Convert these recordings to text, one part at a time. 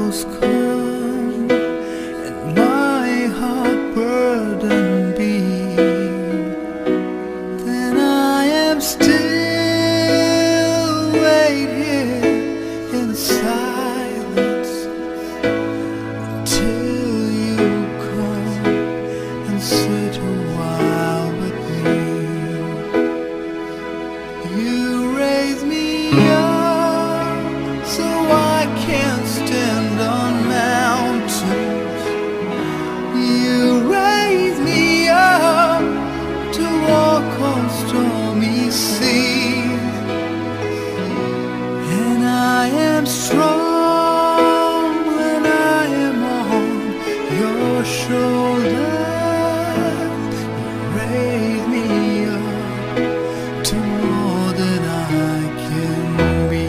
troubles come and my heart burden be, then I am still wait here in silence till you come and sit a while with me. You raise me up so I can't stand on mountains. You raise me up to walk on stormy seas, and I am strong when I am on your shoulder. You raise me up to more than I can be.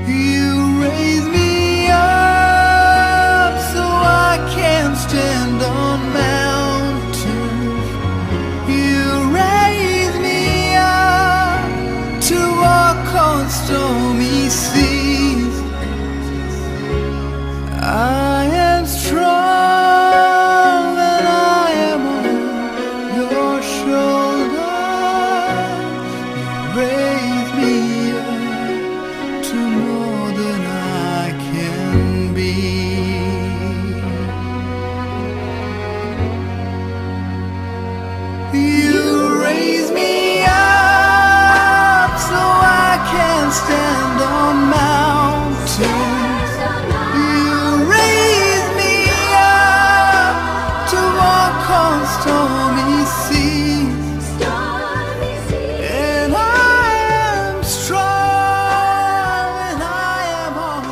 You raise me up so I can stand on mountains. You raise me up to walk on stormy seas. I am strong when I am on your shoulder. You raise me up to more than I can be. You raise me up so I can stand on mountains. You raise me up to walk on stormy seas, and I am strong when I am on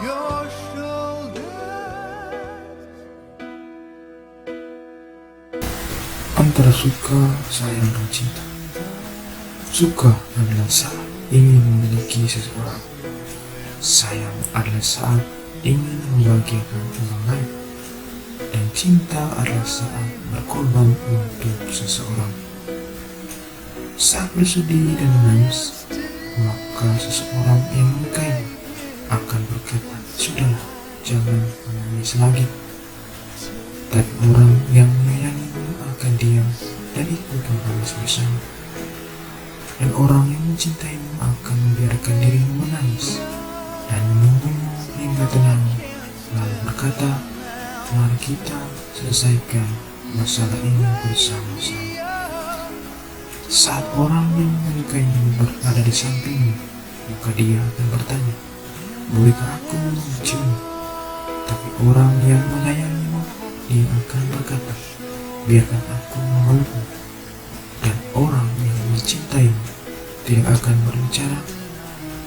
your shoulders. Antara suka, sayang, dan cinta. Suka adalah saat ingin memiliki seseorang. Sayang adalah saat ingin membahagiakan orang lain. Dan cinta adalah saat berkorban untuk seseorang. Saat bersedih dan menangis, maka seseorang yang menyukaimu akan berkata, "Sudahlah, jangan menangis lagi." Tapi orang yang menyayangimu akan diam dan ikut menangis bersama. Dan orang yang mencintaimu akan membiarkan dirimu menangis dan menunggumu hingga tenang, lalu berkata, "Mari kita selesaikan masalah ini bersama-sama." Saat orang yang menyukaimu berada di sampingmu, maka dia akan bertanya, "Bolehkah aku menciummu?" Tapi orang yang menyayangimu, dia akan berkata, "Biarkan aku memelukmu." Dan orang yang mencintaimu tidak akan berbicara,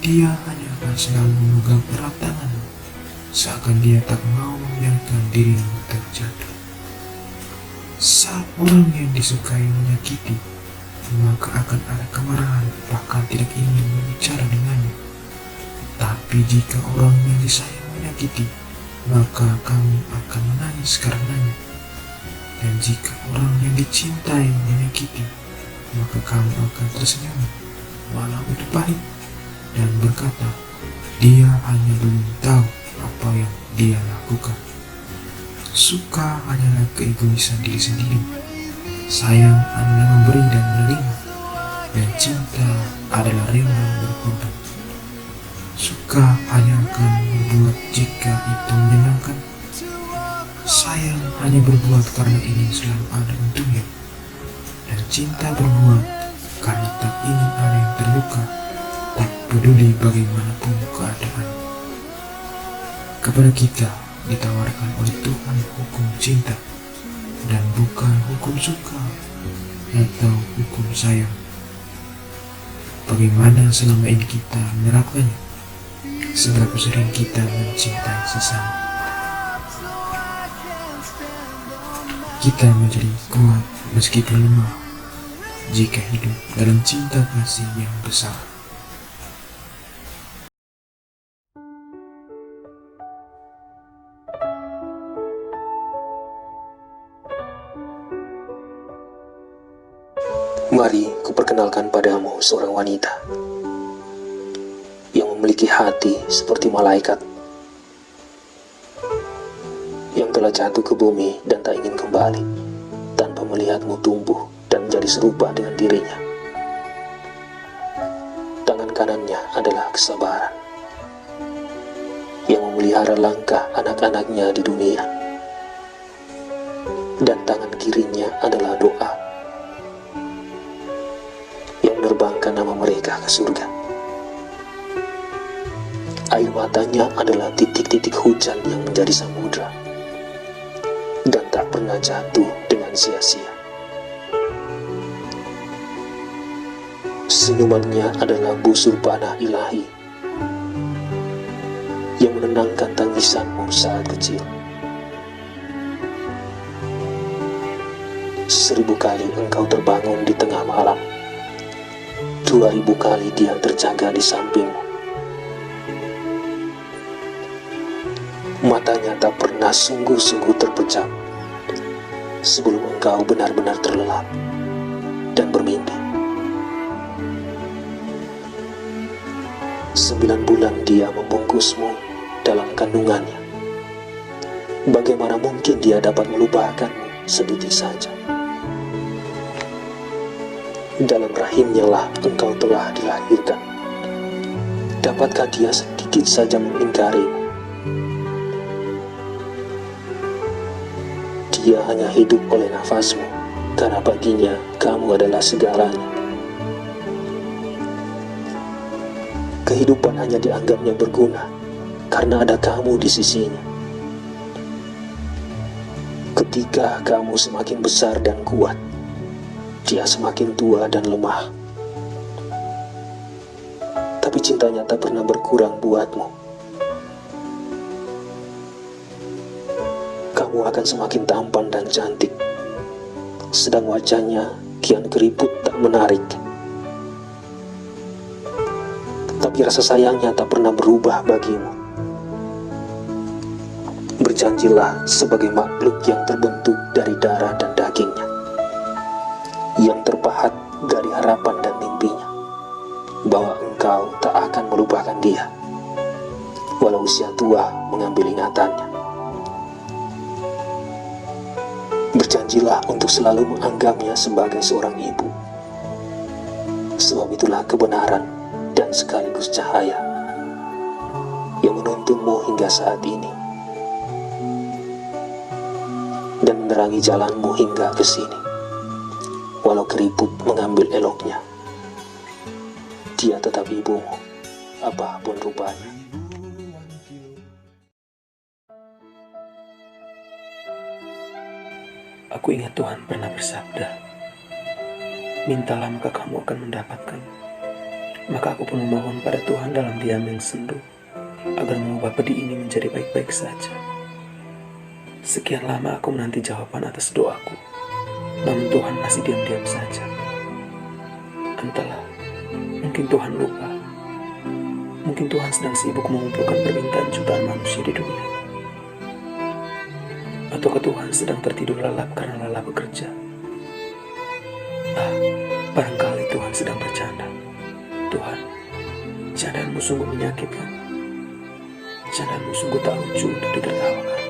dia hanya akan selalu memegang erat tanganmu, seakan dia tak mau membiarkan dirimu terjatuh. Saat orang yang disukai menyakiti, maka akan ada kemarahan, bahkan tidak ingin berbicara dengannya. Tapi jika orang yang disayang menyakiti, maka kamu akan menangis karenanya. Dan jika orang yang dicintai menyakiti, maka kamu akan tersenyum walau itu pahit dan berkata, "Dia hanya belum tahu apa yang dia lakukan." Suka hanyalah keegoisan diri sendiri. Sayang adalah memberi dan menerima, dan cinta adalah rela berkorban. Suka hanya akan berbuat jika itu menyenangkan. Sayang hanya berbuat karena ingin selalu ada untungnya. Dan cinta berbuat karena tak ingin ada yang terluka, tak peduli bagaimanapun keadaan. Kepada kita ditawarkan oleh Tuhan hukum cinta dan bukan hukum suka atau hukum sayang. bagaimana selama ini kita menerapkannya? Seberapa sering kita mencintai sesama? Kita menjadi kuat meskipun lemah jika hidup dalam cinta kasih yang besar. Mari kuperkenalkan padamu seorang wanita yang memiliki hati seperti malaikat, yang telah jatuh ke bumi dan tak ingin kembali tanpa melihatmu tumbuh dan menjadi serupa dengan dirinya. Tangan kanannya adalah kesabaran, yang memelihara langkah anak-anaknya di dunia, dan tangan kirinya adalah doa, yang menerbangkan nama mereka ke surga. Air matanya adalah titik-titik hujan yang menjadi samudra dan tak pernah jatuh dengan sia-sia. Senyumannya adalah busur panah ilahi yang menenangkan tangisanmu saat kecil. 1000 kali engkau terbangun di tengah malam, 2000 kali dia terjaga di sampingmu. Matanya tak pernah sungguh-sungguh terpejam sebelum engkau benar-benar terlelap dan bermimpi. 9 bulan dia membungkusmu dalam kandungannya. Bagaimana mungkin dia dapat melupakanmu sedetik saja? Dalam rahimnya lah engkau telah dilahirkan. Dapatkah dia sedikit saja mengingkarimu? Dia hanya hidup oleh nafasmu, karena baginya kamu adalah segalanya. Kehidupan hanya dianggapnya berguna karena ada kamu di sisinya. Ketika kamu semakin besar dan kuat, dia semakin tua dan lemah. Tapi cintanya tak pernah berkurang buatmu. Kamu akan semakin tampan dan cantik, sedang wajahnya kian keriput tak menarik. Tapi rasa sayangnya tak pernah berubah bagimu. Berjanjilah sebagai makhluk yang terbentuk dari darah dan dagingnya, yang terpahat dari harapan dan mimpinya, bahwa engkau tak akan melupakan dia, walau usia tua mengambil ingatannya. Berjanjilah untuk selalu menganggapnya sebagai seorang ibu, sebab itulah kebenaran dan sekaligus cahaya yang menuntunmu hingga saat ini dan menerangi jalanmu hingga ke sini. Walau keriput mengambil eloknya, dia tetap ibumu, apapun rupanya. Aku ingat Tuhan pernah bersabda, mintalah maka kamu akan mendapatkan. Maka aku pun memohon pada Tuhan dalam diam yang sendu, agar mengubah pedih ini menjadi baik-baik saja. Sekian lama aku menanti jawaban atas doaku, namun Tuhan masih diam-diam saja. Entahlah, mungkin Tuhan lupa. Mungkin Tuhan sedang sibuk mengumpulkan permintaan jutaan manusia di dunia. Ataukah Tuhan sedang tertidur lelap karena lelah bekerja? Barangkali Tuhan sedang bercanda. Tuhan, candaanmu sungguh menyakitkan. Candaanmu sungguh tak lucu untuk ditertawakan.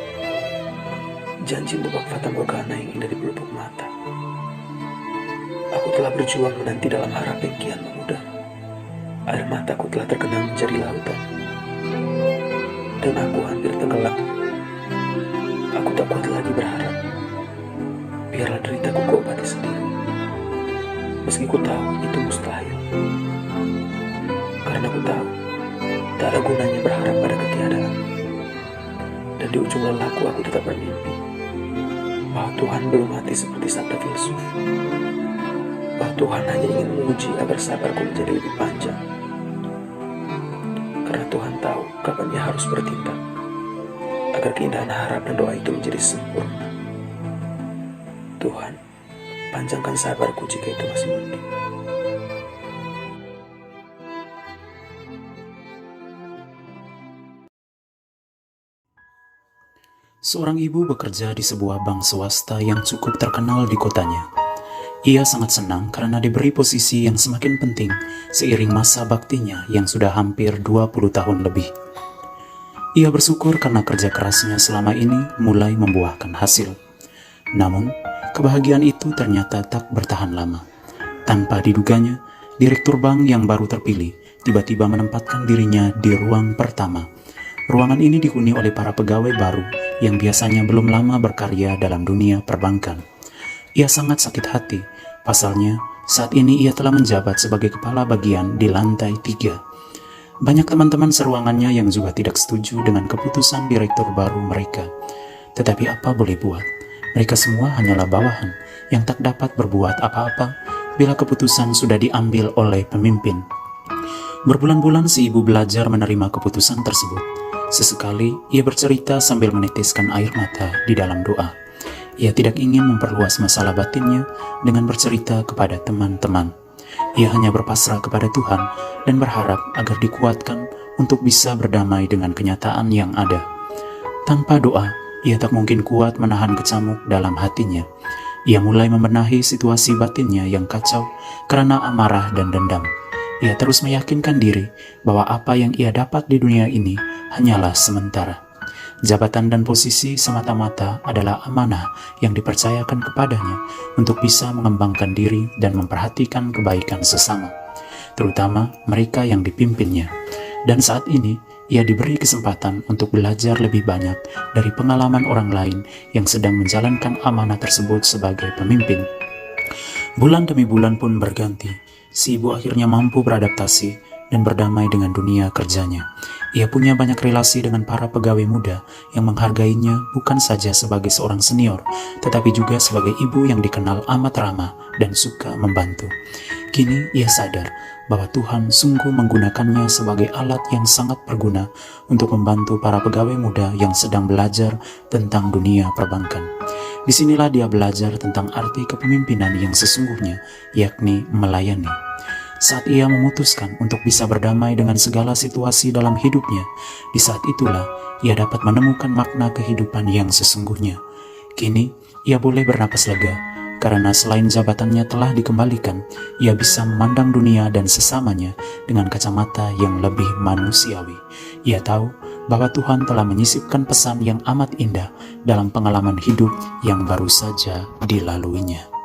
Janji bak fata morgana yang indah di pelupuk mata. Aku telah berjuang menanti dalam harap yang kian memudar. Air mataku telah terkenang menjadi lautan, dan aku hampir tenggelam. Aku tak kuat lagi berharap. Biarlah deritaku kuobati sendiri, meski ku tahu itu mustahil. Karena ku tahu tak ada gunanya berharap pada ketiadaan. Dan di ujung lelahku aku tetap bermimpi bahwa Tuhan belum mati seperti sabda filsuf. bahwa Tuhan hanya ingin menguji agar sabarku menjadi lebih panjang. Karena Tuhan tahu kapan Ia harus bertindak, agar keindahan harap dan doa itu menjadi sempurna. Tuhan, panjangkan sabarku jika itu masih mungkin. Seorang ibu bekerja di sebuah bank swasta yang cukup terkenal di kotanya. Ia sangat senang karena diberi posisi yang semakin penting seiring masa baktinya yang sudah hampir 20 tahun lebih. Ia bersyukur karena kerja kerasnya selama ini mulai membuahkan hasil. Namun, kebahagiaan itu ternyata tak bertahan lama. Tanpa diduganya, direktur bank yang baru terpilih tiba-tiba menempatkan dirinya di ruang pertama. Ruangan ini dihuni oleh para pegawai baru yang biasanya belum lama berkarya dalam dunia perbankan. Ia sangat sakit hati, pasalnya saat ini ia telah menjabat sebagai kepala bagian di lantai 3. Banyak teman-teman seruangannya yang juga tidak setuju dengan keputusan direktur baru mereka. Tetapi apa boleh buat, mereka semua hanyalah bawahan yang tak dapat berbuat apa-apa bila keputusan sudah diambil oleh pemimpin. Berbulan-bulan si ibu belajar menerima keputusan tersebut. Sesekali ia bercerita sambil menitiskan air mata di dalam doa. Ia tidak ingin memperluas masalah batinnya dengan bercerita kepada teman-teman. Ia hanya berpasrah kepada Tuhan dan berharap agar dikuatkan untuk bisa berdamai dengan kenyataan yang ada. Tanpa doa, ia tak mungkin kuat menahan kecamuk dalam hatinya. Ia mulai membenahi situasi batinnya yang kacau karena amarah dan dendam. Ia terus meyakinkan diri bahwa apa yang ia dapat di dunia ini hanyalah sementara. Jabatan dan posisi semata-mata adalah amanah yang dipercayakan kepadanya untuk bisa mengembangkan diri dan memperhatikan kebaikan sesama, terutama mereka yang dipimpinnya. Dan saat ini, ia diberi kesempatan untuk belajar lebih banyak dari pengalaman orang lain yang sedang menjalankan amanah tersebut sebagai pemimpin. Bulan demi bulan pun berganti. Si ibu akhirnya mampu beradaptasi dan berdamai dengan dunia kerjanya. Ia punya banyak relasi dengan para pegawai muda yang menghargainya bukan saja sebagai seorang senior, tetapi juga sebagai ibu yang dikenal amat ramah dan suka membantu. Kini ia sadar bahwa Tuhan sungguh menggunakannya sebagai alat yang sangat berguna untuk membantu para pegawai muda yang sedang belajar tentang dunia perbankan. Disinilah dia belajar tentang arti kepemimpinan yang sesungguhnya, yakni melayani. Saat ia memutuskan untuk bisa berdamai dengan segala situasi dalam hidupnya, di saat itulah ia dapat menemukan makna kehidupan yang sesungguhnya. Kini, ia boleh bernapas lega, karena selain jabatannya telah dikembalikan, ia bisa memandang dunia dan sesamanya dengan kacamata yang lebih manusiawi. Ia tahu bahwa Tuhan telah menyisipkan pesan yang amat indah dalam pengalaman hidup yang baru saja dilaluinya.